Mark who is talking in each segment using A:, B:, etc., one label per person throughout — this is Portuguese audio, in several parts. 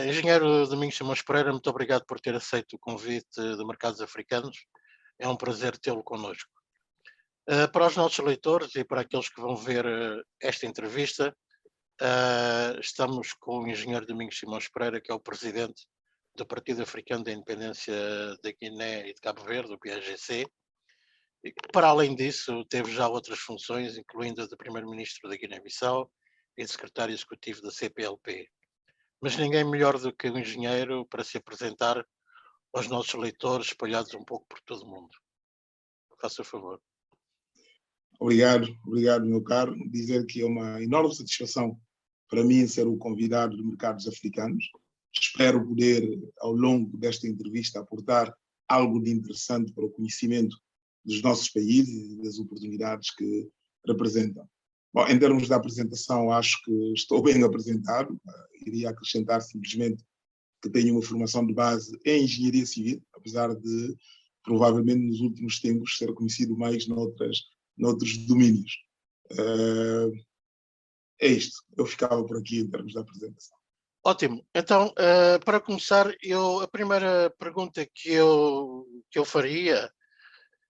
A: Engenheiro Domingos Simões Pereira, muito obrigado por ter aceito o convite de Mercados Africanos. É um prazer tê-lo connosco. Para os nossos leitores e para aqueles que vão ver esta entrevista, estamos com o engenheiro Domingos Simões Pereira, que é o presidente do Partido Africano da Independência da Guiné e de Cabo Verde, o PAGC. E, para além disso, teve já outras funções, incluindo a de primeiro-ministro da Guiné-Bissau e de secretário executivo da CPLP. Mas ninguém melhor do que o engenheiro para se apresentar aos nossos leitores espalhados um pouco por todo o mundo. Faça o favor.
B: Obrigado, meu caro. Dizer que é uma enorme satisfação para mim ser o convidado de Mercados Africanos. Espero poder, ao longo desta entrevista, aportar algo de interessante para o conhecimento dos nossos países e das oportunidades que representam. Bom, em termos da apresentação, acho que estou bem apresentado. Iria acrescentar simplesmente que tenho uma formação de base em engenharia civil, apesar de, provavelmente, nos últimos tempos, ser conhecido mais noutros domínios. É isto. Eu ficava por aqui em termos da apresentação.
A: Ótimo. Então, para começar, a primeira pergunta que eu faria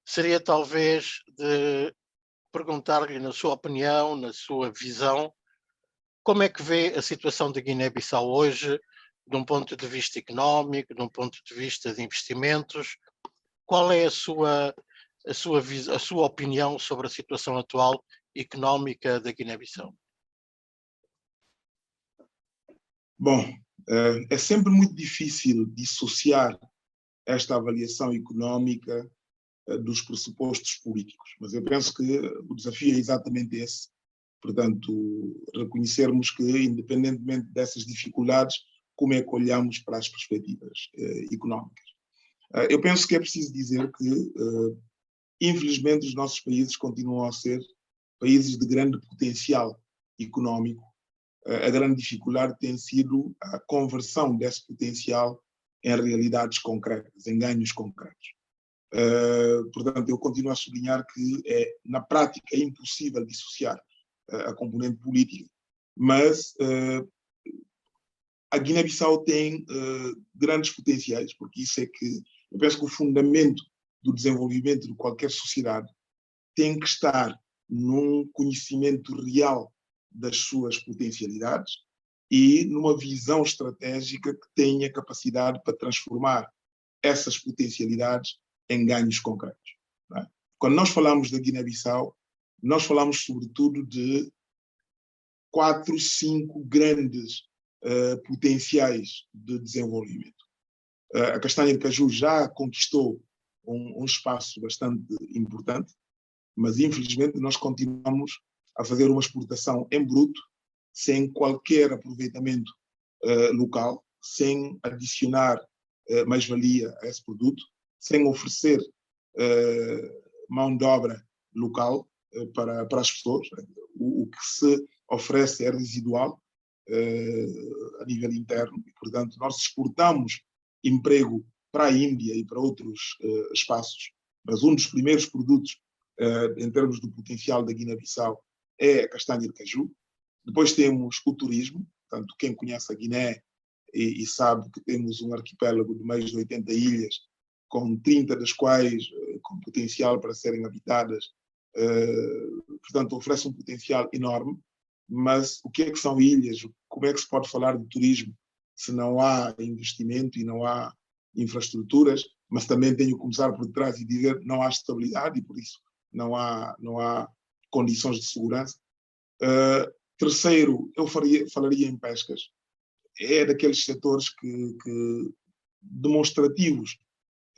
A: seria talvez de perguntar-lhe, na sua opinião, na sua visão, como é que vê a situação da Guiné-Bissau hoje, de um ponto de vista económico, de um ponto de vista de investimentos? Qual é a sua opinião sobre a situação atual económica da Guiné-Bissau?
B: Bom, é sempre muito difícil dissociar esta avaliação económica dos pressupostos políticos, mas eu penso que o desafio é exatamente esse. Portanto, reconhecermos que, independentemente dessas dificuldades, como é que olhamos para as perspectivas económicas. Eu penso que é preciso dizer que, infelizmente, os nossos países continuam a ser países de grande potencial económico. A grande dificuldade tem sido a conversão desse potencial em realidades concretas, em ganhos concretos. Portanto, eu continuo a sublinhar que, na prática, é impossível dissociar a componente política, mas a Guiné-Bissau tem grandes potenciais, porque isso é que eu penso que o fundamento do desenvolvimento de qualquer sociedade tem que estar num conhecimento real das suas potencialidades e numa visão estratégica que tenha capacidade para transformar essas potencialidades em ganhos concretos. Não é? Quando nós falamos da Guiné-Bissau, nós falamos sobretudo de 4, 5 grandes potenciais de desenvolvimento. A castanha de caju já conquistou um espaço bastante importante, mas infelizmente nós continuamos a fazer uma exportação em bruto, sem qualquer aproveitamento local, sem adicionar mais-valia a esse produto, sem oferecer mão de obra local para as pessoas. O que se oferece é residual a nível interno e, portanto, nós exportamos emprego para a Índia e para outros espaços, mas um dos primeiros produtos em termos do potencial da Guiné-Bissau é a castanha de caju. Depois temos o turismo, portanto, quem conhece a Guiné e sabe que temos um arquipélago de mais de 80 ilhas, com 30 das quais com potencial para serem habitadas, portanto, oferece um potencial enorme, mas o que é que são ilhas? Como é que se pode falar de turismo se não há investimento e não há infraestruturas? Mas também tenho que começar por trás e dizer não há estabilidade e, por isso, não há condições de segurança. Terceiro, eu falaria em pescas. É daqueles setores que demonstrativos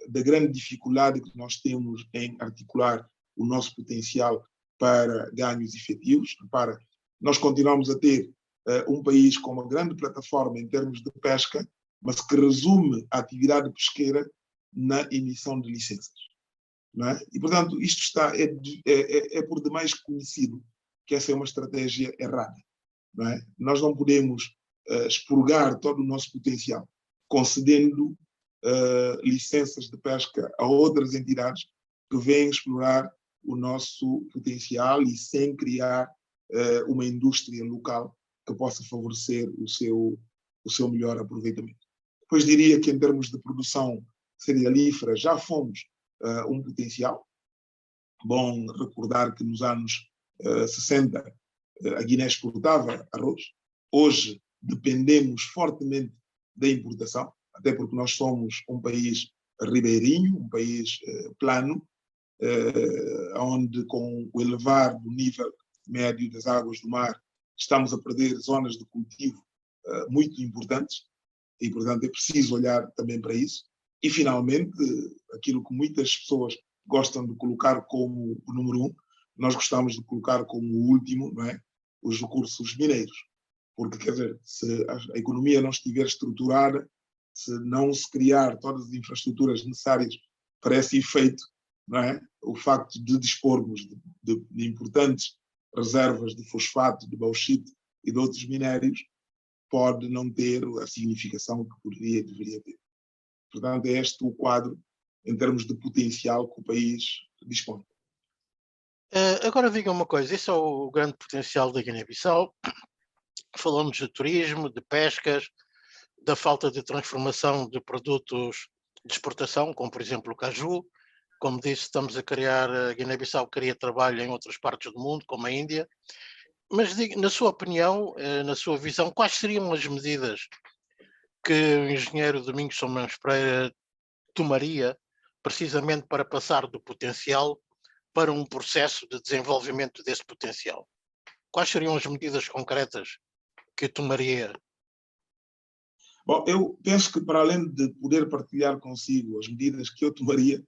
B: da grande dificuldade que nós temos em articular o nosso potencial para ganhos efetivos. Nós continuamos a ter um país com uma grande plataforma em termos de pesca, mas que resume a atividade pesqueira na emissão de licenças. Não é? E, portanto, isto é por demais conhecido que essa é uma estratégia errada. Não é? Nós não podemos expurgar todo o nosso potencial concedendo licenças de pesca a outras entidades que vêm explorar o nosso potencial e sem criar uma indústria local que possa favorecer o seu o seu melhor aproveitamento. Depois diria que em termos de produção cerealífera já fomos um potencial. Bom recordar que nos anos 60 a Guiné exportava arroz. Hoje dependemos fortemente da importação, até porque nós somos um país ribeirinho, um país plano, onde com o elevar do nível médio das águas do mar estamos a perder zonas de cultivo muito importantes e, portanto, é preciso olhar também para isso. E, finalmente, aquilo que muitas pessoas gostam de colocar como o número 1, nós gostamos de colocar como o último, não é? Os recursos mineiros. Porque, quer dizer, se a economia não estiver estruturada, se não se criar todas as infraestruturas necessárias para esse efeito, não é? O facto de dispormos de importantes reservas de fosfato, de bauxite e de outros minérios pode não ter a significação que poderia e deveria ter. Portanto, é este o quadro em termos de potencial que o país dispõe.
A: Agora diga uma coisa, esse é o grande potencial da Guiné-Bissau. Falamos de turismo, de pescas, da falta de transformação de produtos de exportação, como por exemplo o caju. Como disse, estamos a criar, a Guiné-Bissau cria trabalho em outras partes do mundo, como a Índia. Mas na sua opinião, na sua visão, quais seriam as medidas que o engenheiro Domingos Simões Pereira tomaria precisamente para passar do potencial para um processo de desenvolvimento desse potencial? Quais seriam as medidas concretas que tomaria?
B: Bom, eu penso que para além de poder partilhar consigo as medidas que eu tomaria,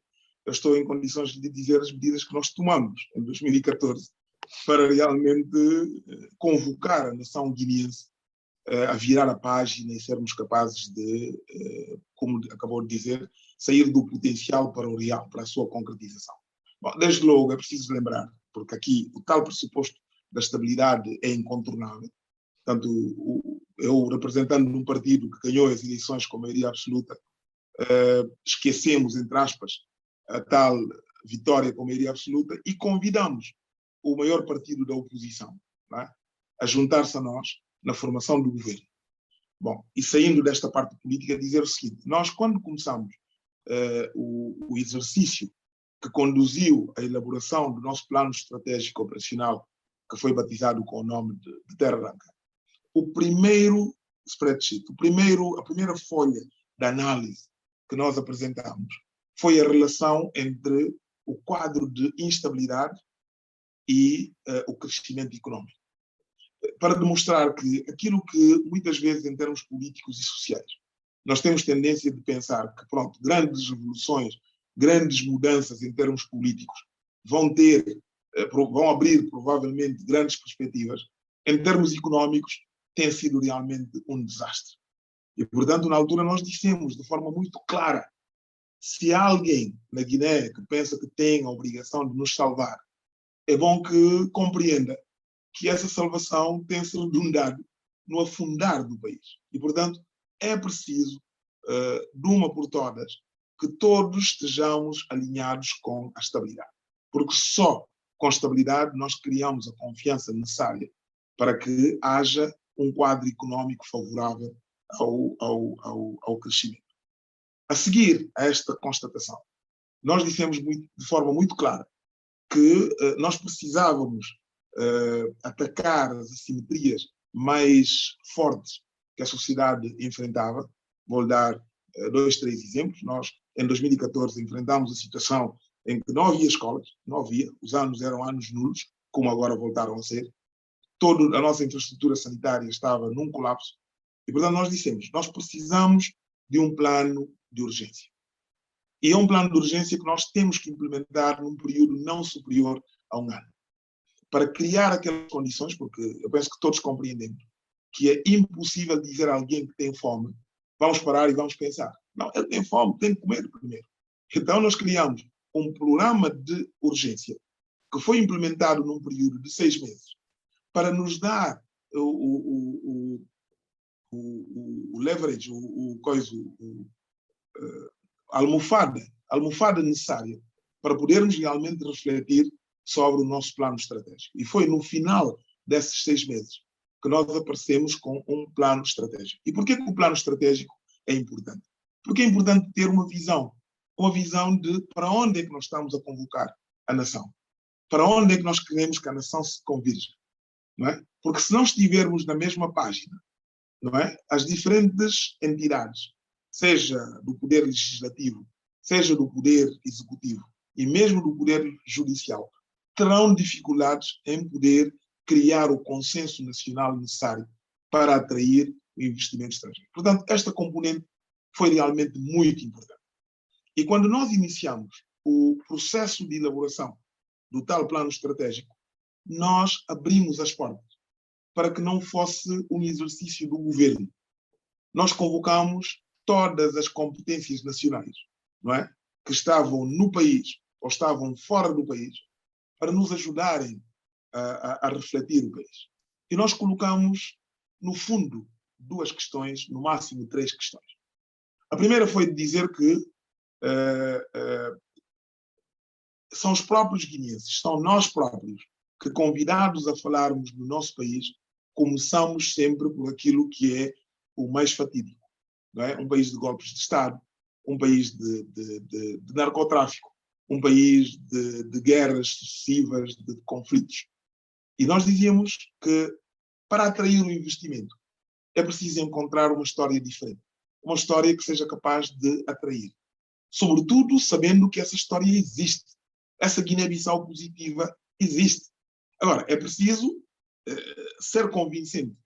B: eu estou em condições de dizer as medidas que nós tomamos em 2014 para realmente convocar a nação guineense a virar a página e sermos capazes de, como acabou de dizer, sair do potencial para o real, para a sua concretização. Bom, desde logo é preciso lembrar, porque aqui o tal pressuposto da estabilidade é incontornável. Portanto, eu, representando um partido que ganhou as eleições com maioria absoluta, esquecemos, entre aspas, a tal vitória com maioria absoluta e convidamos o maior partido da oposição, não é, a juntar-se a nós na formação do governo. Bom, e saindo desta parte política, dizer o seguinte: nós, quando começamos o exercício que conduziu à elaboração do nosso plano estratégico operacional, que foi batizado com o nome de Terra Branca, o primeiro spreadsheet, a primeira folha de análise que nós apresentamos foi a relação entre o quadro de instabilidade e o crescimento econômico, para demonstrar que aquilo que muitas vezes em termos políticos e sociais nós temos tendência de pensar que, pronto, grandes revoluções, grandes mudanças em termos políticos vão abrir provavelmente grandes perspectivas, em termos económicos tem sido realmente um desastre. E, portanto, na altura nós dissemos de forma muito clara: se há alguém na Guiné que pensa que tem a obrigação de nos salvar, é bom que compreenda que essa salvação tem se redundado no afundar do país. E, portanto, é preciso, de uma por todas, que todos estejamos alinhados com a estabilidade. Porque só com estabilidade nós criamos a confiança necessária para que haja um quadro económico favorável ao crescimento. A seguir a esta constatação, nós dissemos de forma muito clara que nós precisávamos atacar as assimetrias mais fortes que a sociedade enfrentava. Vou dar 2, 3 exemplos. Nós, em 2014, enfrentámos a situação em que não havia escolas, não havia, os anos eram anos nulos, como agora voltaram a ser. Toda a nossa infraestrutura sanitária estava num colapso. E, portanto, nós dissemos: nós precisamos de um plano de urgência. E é um plano de urgência que nós temos que implementar num período não superior a um ano, para criar aquelas condições, porque eu penso que todos compreendemos que é impossível dizer a alguém que tem fome: vamos parar e vamos pensar. Não, ele tem fome, tem que comer primeiro. Então nós criamos um programa de urgência que foi implementado num período de 6 meses para nos dar o leverage, a almofada necessária para podermos realmente refletir sobre o nosso plano estratégico. E foi no final desses 6 meses que nós aparecemos com um plano estratégico. E por que o plano estratégico é importante? Porque é importante ter uma visão de para onde é que nós estamos a convocar a nação, para onde é que nós queremos que a nação se convirja, não é? Porque se não estivermos na mesma página, não é? As diferentes entidades, seja do poder legislativo, seja do poder executivo e mesmo do poder judicial, terão dificuldades em poder criar o consenso nacional necessário para atrair o investimento estrangeiro. Portanto, esta componente foi realmente muito importante. E quando nós iniciamos o processo de elaboração do tal plano estratégico, nós abrimos as portas para que não fosse um exercício do governo. Nós convocamos todas as competências nacionais, não é? Que estavam no país ou estavam fora do país, para nos ajudarem a refletir o país. E nós colocamos, no fundo, 2 questões, no máximo 3 questões. A primeira foi dizer que são os próprios guineenses, são nós próprios, que convidados a falarmos do nosso país, começamos sempre por aquilo que é o mais fatídico, não é? Um país de golpes de Estado, um país de narcotráfico, um país de guerras sucessivas, de conflitos. E nós dizíamos que, para atrair o investimento, é preciso encontrar uma história diferente. Uma história que seja capaz de atrair. Sobretudo sabendo que essa história existe. Essa Guiné-Bissau positiva existe. Agora, é preciso ser convincente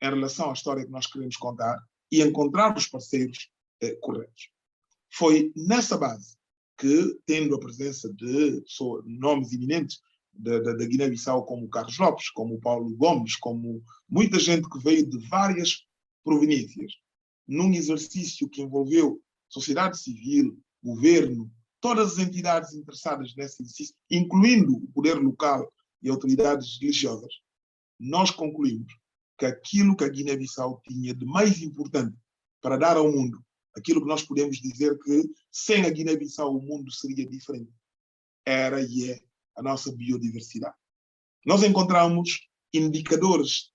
B: em relação à história que nós queremos contar e encontrar os parceiros corretos. Foi nessa base que, tendo a presença de nomes eminentes da Guiné-Bissau, como o Carlos Lopes, como o Paulo Gomes, como muita gente que veio de várias proveniências, num exercício que envolveu sociedade civil, governo, todas as entidades interessadas nesse exercício, incluindo o poder local e autoridades religiosas, nós concluímos que aquilo que a Guiné-Bissau tinha de mais importante para dar ao mundo, aquilo que nós podemos dizer que sem a Guiné-Bissau o mundo seria diferente, era e é a nossa biodiversidade. Nós encontramos indicadores,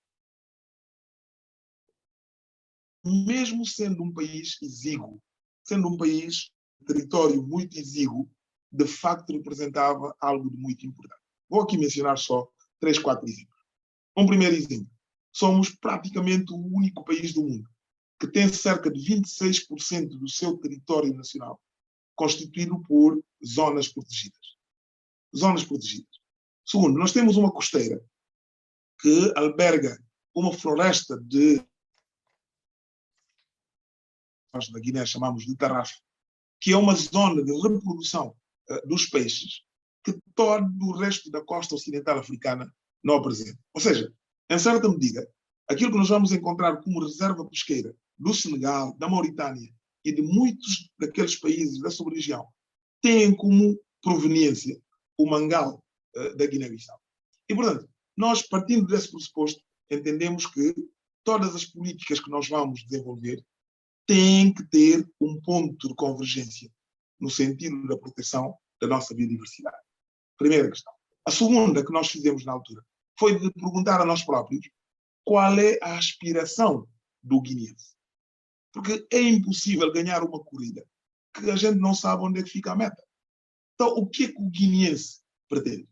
B: mesmo sendo um país exíguo, sendo um país, território muito exíguo, de facto representava algo de muito importante. Vou aqui mencionar só 3, 4 exemplos. Um primeiro exemplo. Somos praticamente o único país do mundo que tem cerca de 26% do seu território nacional constituído por zonas protegidas. Zonas protegidas. Segundo, nós temos uma costeira que alberga uma floresta nós na Guiné chamamos de tarrafo, que é uma zona de reprodução dos peixes que todo o resto da costa ocidental africana não apresenta. Ou seja, em certa medida, aquilo que nós vamos encontrar como reserva pesqueira do Senegal, da Mauritânia e de muitos daqueles países da sub-região têm como proveniência o mangal da Guiné-Bissau. E, portanto, nós, partindo desse pressuposto, entendemos que todas as políticas que nós vamos desenvolver têm que ter um ponto de convergência no sentido da proteção da nossa biodiversidade. Primeira questão. A segunda que nós fizemos na altura foi de perguntar a nós próprios qual é a aspiração do guineense. Porque é impossível ganhar uma corrida que a gente não sabe onde é que fica a meta. Então, o que é que o guineense pretende?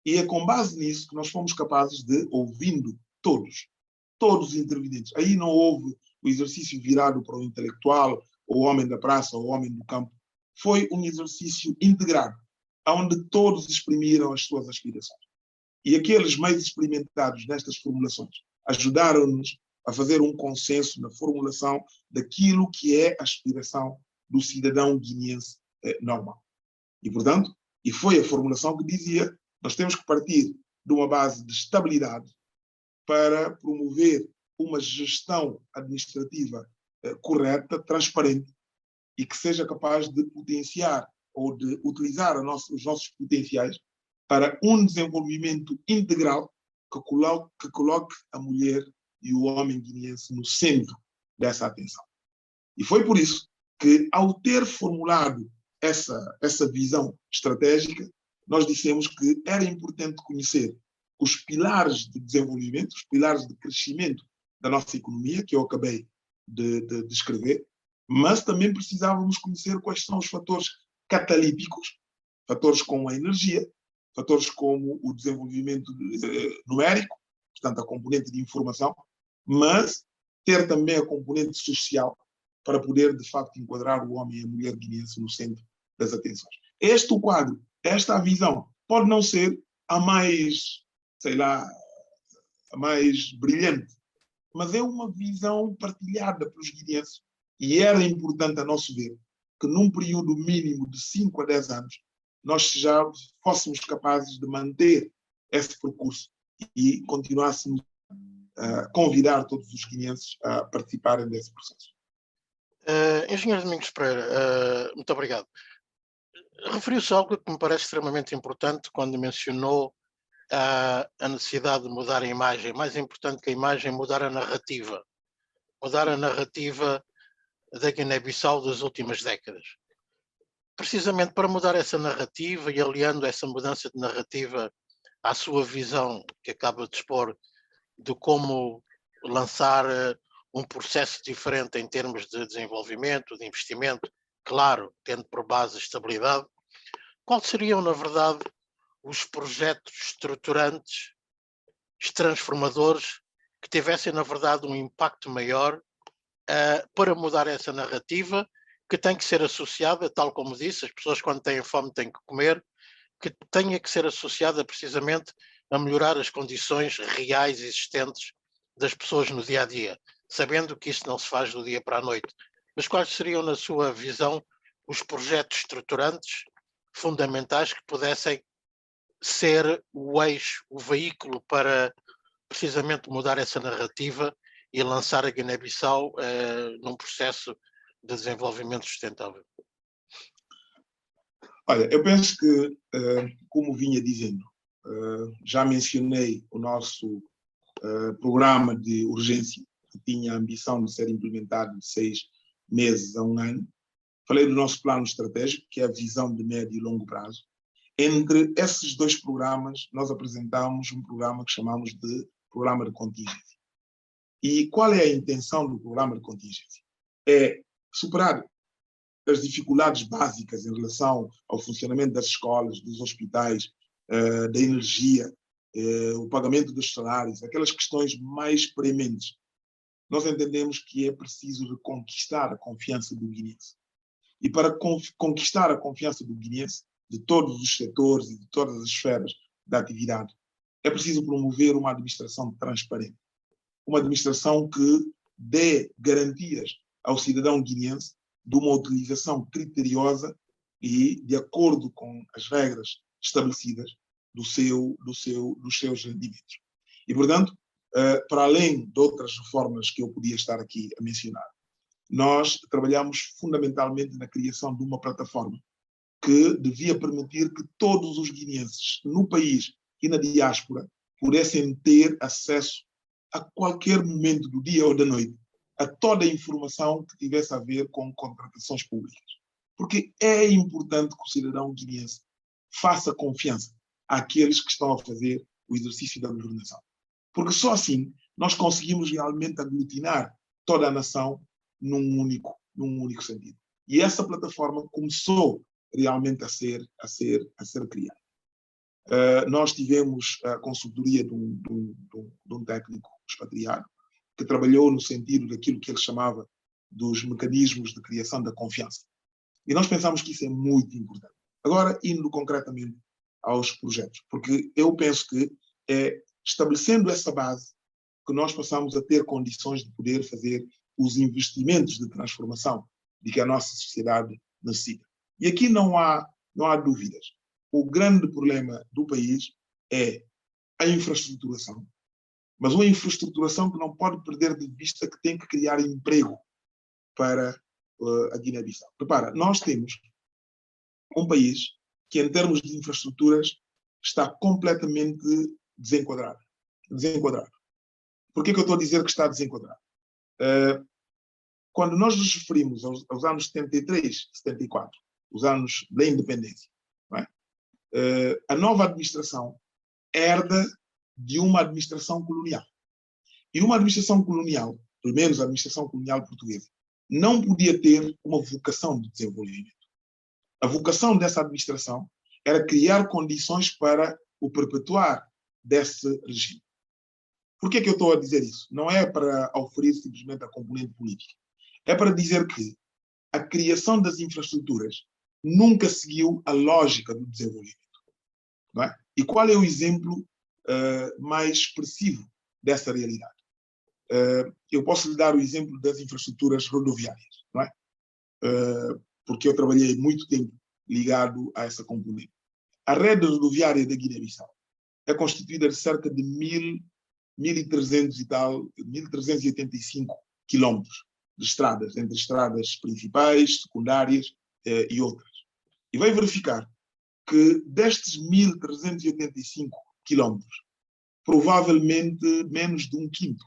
B: E é com base nisso que nós fomos capazes de, ouvindo todos os intervenientes. Aí não houve o exercício virado para o intelectual, ou o homem da praça, ou o homem do campo. Foi um exercício integrado, onde todos exprimiram as suas aspirações. E aqueles mais experimentados nestas formulações ajudaram-nos a fazer um consenso na formulação daquilo que é a aspiração do cidadão guineense normal. E, portanto, e foi a formulação que dizia, nós temos que partir de uma base de estabilidade para promover uma gestão administrativa correta, transparente e que seja capaz de potenciar ou de utilizar os nossos potenciais para um desenvolvimento integral que coloque a mulher e o homem guineense no centro dessa atenção. E foi por isso que, ao ter formulado essa visão estratégica, nós dissemos que era importante conhecer os pilares de desenvolvimento, os pilares de crescimento da nossa economia, que eu acabei de descrever, mas também precisávamos conhecer quais são os fatores catalíticos, fatores como a energia, fatores como o desenvolvimento numérico, portanto, a componente de informação, mas ter também a componente social para poder, de facto, enquadrar o homem e a mulher guineense no centro das atenções. Este o quadro, esta a visão, pode não ser a mais, sei lá, a mais brilhante, mas é uma visão partilhada pelos guineenses e era importante, a nosso ver, que num período mínimo de 5 a 10 anos nós já fôssemos capazes de manter esse percurso e continuássemos a convidar todos os guineenses a participarem desse processo.
A: Engenheiro Domingos Pereira, muito obrigado. Referiu-se a algo que me parece extremamente importante quando mencionou a necessidade de mudar a imagem. Mais importante que a imagem, mudar a narrativa. Mudar a narrativa da Guiné-Bissau das últimas décadas. Precisamente para mudar essa narrativa e aliando essa mudança de narrativa à sua visão, que acaba de expor, de como lançar um processo diferente em termos de desenvolvimento, de investimento, claro, tendo por base a estabilidade, quais seriam, na verdade, os projetos estruturantes, transformadores, que tivessem, na verdade, um impacto maior para mudar essa narrativa, que tem que ser associada, tal como disse, as pessoas quando têm fome têm que comer, que tenha que ser associada precisamente a melhorar as condições reais existentes das pessoas no dia-a-dia, sabendo que isso não se faz do dia para a noite. Mas quais seriam, na sua visão, os projetos estruturantes fundamentais que pudessem ser o eixo, o veículo para precisamente mudar essa narrativa e lançar a Guiné-Bissau num processo de desenvolvimento sustentável?
B: Olha, eu penso que, como vinha dizendo, já mencionei o nosso programa de urgência, que tinha a ambição de ser implementado de 6 meses a 1 ano. Falei do nosso plano estratégico, que é a visão de médio e longo prazo. Entre esses 2 programas, nós apresentamos um programa que chamamos de Programa de Contingência. E qual é a intenção do Programa de Contingência? É superar as dificuldades básicas em relação ao funcionamento das escolas, dos hospitais, da energia, o pagamento dos salários, aquelas questões mais prementes. Nós entendemos que é preciso reconquistar a confiança do guineense. E para conquistar a confiança do guineense, de todos os setores e de todas as esferas da atividade, é preciso promover uma administração transparente. Uma administração que dê garantias ao cidadão guineense de uma utilização criteriosa e de acordo com as regras estabelecidas dos seus rendimentos. E, portanto, para além de outras reformas que eu podia estar aqui a mencionar, nós trabalhamos fundamentalmente na criação de uma plataforma que devia permitir que todos os guineenses no país e na diáspora pudessem ter acesso a qualquer momento do dia ou da noite a toda a informação que tivesse a ver com contratações públicas. Porque é importante que o cidadão guineense faça confiança àqueles que estão a fazer o exercício da governação. Porque só assim nós conseguimos realmente aglutinar toda a nação num único sentido. E essa plataforma começou realmente a ser criada. Nós tivemos a consultoria de um técnico expatriado que trabalhou no sentido daquilo que ele chamava dos mecanismos de criação da confiança. E nós pensamos que isso é muito importante. Agora, indo concretamente aos projetos, porque eu penso que é estabelecendo essa base que nós passamos a ter condições de poder fazer os investimentos de transformação de que a nossa sociedade necessita. E aqui não há dúvidas. O grande problema do país é a infraestruturação, mas uma infraestruturação que não pode perder de vista que tem que criar emprego para a Guiné-Bissau. Repara, nós temos um país que, em termos de infraestruturas, está completamente desenquadrado. Por que eu estou a dizer que está desenquadrado? Quando nós nos referimos aos anos 73, 74, os anos da independência, não é? A nova administração herda de uma administração colonial. E uma administração colonial, pelo menos a administração colonial portuguesa, não podia ter uma vocação de desenvolvimento. A vocação dessa administração era criar condições para o perpetuar desse regime. Por que é que eu estou a dizer isso? Não é para oferir simplesmente a componente política. É para dizer que a criação das infraestruturas nunca seguiu a lógica do desenvolvimento. Não é? E qual é o exemplo mais expressivo dessa realidade? Eu posso lhe dar o exemplo das infraestruturas rodoviárias, não é? Porque eu trabalhei muito tempo ligado a essa componente. A rede rodoviária da Guiné-Bissau é constituída de cerca de 1.300 e tal, 1.385 quilómetros de estradas, entre estradas principais, secundárias e outras. E vai verificar que destes 1.385 quilómetros, provavelmente menos de um quinto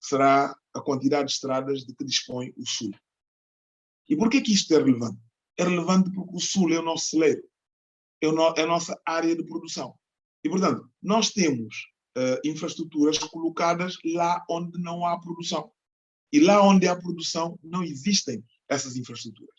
B: será a quantidade de estradas de que dispõe o Sul. E por que isto é relevante? É relevante porque o Sul é o nosso celeiro, é a nossa área de produção. E, portanto, nós temos infraestruturas colocadas lá onde não há produção. E lá onde há produção, não existem essas infraestruturas.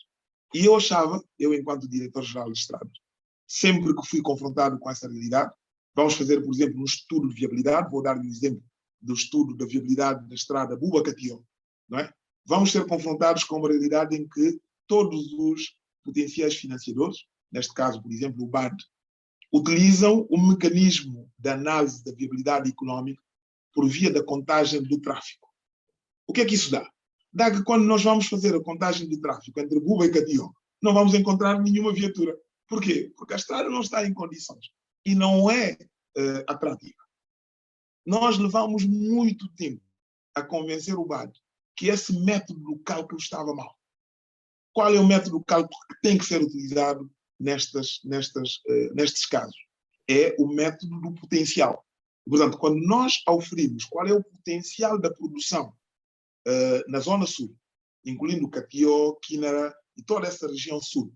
B: E eu achava, eu enquanto diretor-geral de estradas, sempre que fui confrontado com essa realidade, vamos fazer, por exemplo, um estudo de viabilidade, vou dar-lhe um exemplo do estudo da viabilidade da estrada Buba-Catió, não é? Vamos ser confrontados com uma realidade em que todos os potenciais financiadores, neste caso, por exemplo, o BAD, utilizam um mecanismo de análise da viabilidade económica por via da contagem do tráfego. O que é que isso dá? Dá que quando nós vamos fazer a contagem do tráfego entre Buba e Catió, não vamos encontrar nenhuma viatura. Por quê? Porque a estrada não está em condições e não é atrativa. Nós levamos muito tempo a convencer o BAD que esse método do cálculo estava mal. Qual é o método de cálculo que tem que ser utilizado nestes casos? É o método do potencial. Portanto, quando nós oferimos qual é o potencial da produção na zona sul, incluindo Catió, Quinara e toda essa região sul,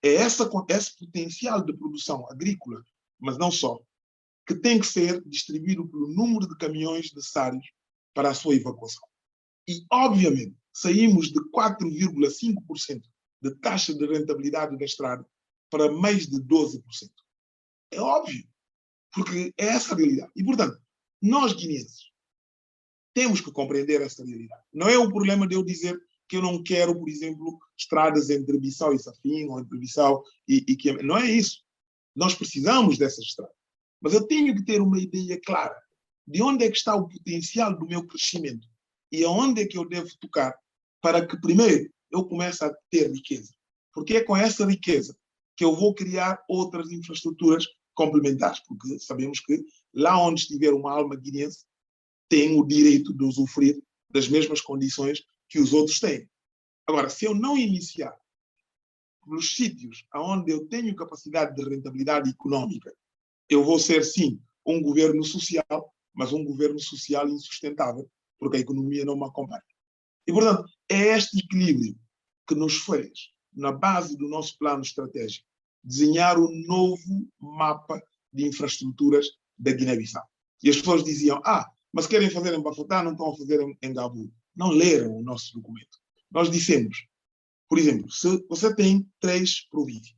B: é esse potencial de produção agrícola, mas não só, que tem que ser distribuído pelo número de caminhões necessários para a sua evacuação. E, obviamente, saímos de 4,5% de taxa de rentabilidade da estrada para mais de 12%. É óbvio, porque é essa a realidade. E, portanto, nós guineenses temos que compreender essa realidade. Não é o problema de eu dizer que eu não quero, por exemplo, estradas entre Bissau e Safim, ou entre Bissau e Quiamé. Não é isso. Nós precisamos dessas estradas. Mas eu tenho que ter uma ideia clara de onde é que está o potencial do meu crescimento e aonde é que eu devo tocar para que, primeiro, eu comece a ter riqueza. Porque é com essa riqueza que eu vou criar outras infraestruturas complementares, porque sabemos que lá onde estiver uma alma guineense tem o direito de usufruir das mesmas condições que os outros têm. Agora, se eu não iniciar nos sítios onde eu tenho capacidade de rentabilidade econômica, eu vou ser, sim, um governo social, mas um governo social insustentável, porque a economia não me acompanha. E, portanto, é este equilíbrio que nos fez, na base do nosso plano estratégico, desenhar um novo mapa de infraestruturas da Guiné-Bissau. E as pessoas diziam, mas querem fazer em Bafoussam, não estão a fazer em Gabu. Não leram o nosso documento. Nós dissemos, por exemplo, se você tem 3 províncias,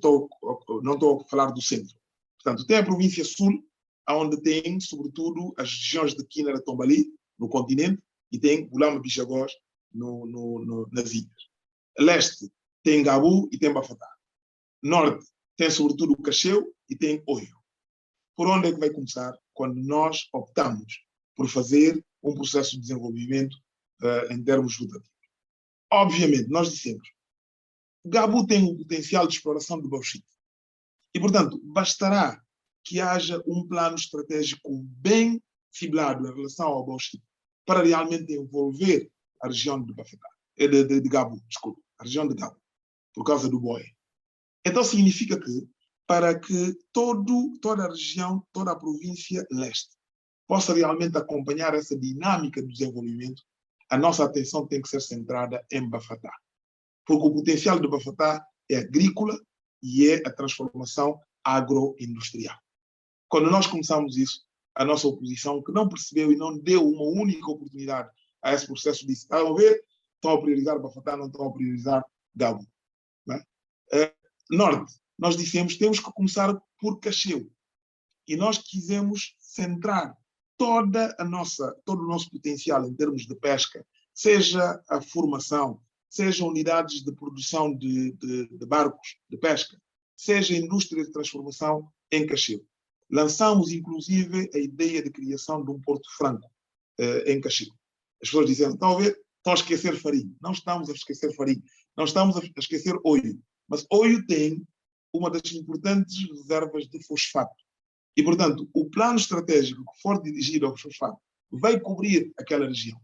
B: não estou a falar do centro. Portanto, tem a província sul, onde tem, sobretudo, as regiões de Quinara Tombali, no continente, e tem Bulama Bichagós nas ilhas. Leste tem Gabu e tem Bafoussam. Norte tem, sobretudo, o Cacheu e tem Oio. Por onde é que vai começar? Quando nós optamos por fazer um processo de desenvolvimento em termos rotativos. Obviamente, nós dissemos, Gabu tem um potencial de exploração de bauxite. E, portanto, bastará que haja um plano estratégico bem fibrado em relação ao bauxite para realmente envolver a região de Gabu, desculpa, a região de Gabu, por causa do boi. Então, significa que, para que toda a região, toda a província leste possa realmente acompanhar essa dinâmica do desenvolvimento, a nossa atenção tem que ser centrada em Bafoussam. Porque o potencial de Bafoussam é agrícola e é a transformação agroindustrial. Quando nós começamos isso, a nossa oposição, que não percebeu e não deu uma única oportunidade a esse processo, disse: a ver, estão a priorizar Bafatá, não estão a priorizar Gabo. Não é? Norte, nós dissemos: temos que começar por Cacheu. E nós quisemos centrar todo o nosso potencial em termos de pesca, seja a formação, seja unidades de produção de barcos de pesca, seja a indústria de transformação em Cacheu. Lançamos, inclusive, a ideia de criação de um Porto Franco em Cacheu. As pessoas diziam: estão a ver, estão a esquecer Farim. Não estamos a esquecer Farim, não estamos a esquecer Oio. Mas Oio tem uma das importantes reservas de fosfato. E, portanto, o plano estratégico que for dirigido ao fosfato vai cobrir aquela região.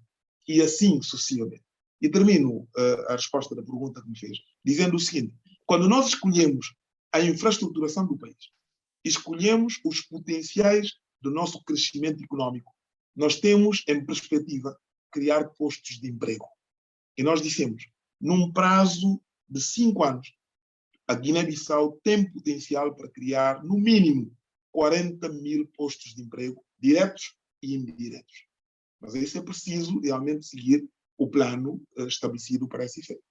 B: E assim sucessivamente. E termino a resposta da pergunta que me fez, dizendo o seguinte: quando nós escolhemos a infraestruturação do país, escolhemos os potenciais do nosso crescimento econômico, nós temos em perspectiva criar postos de emprego. E nós dissemos: num prazo de 5 anos, a Guiné-Bissau tem potencial para criar, no mínimo, 40 mil postos de emprego, diretos e indiretos. Mas isso é preciso realmente seguir o plano estabelecido para esse efeito.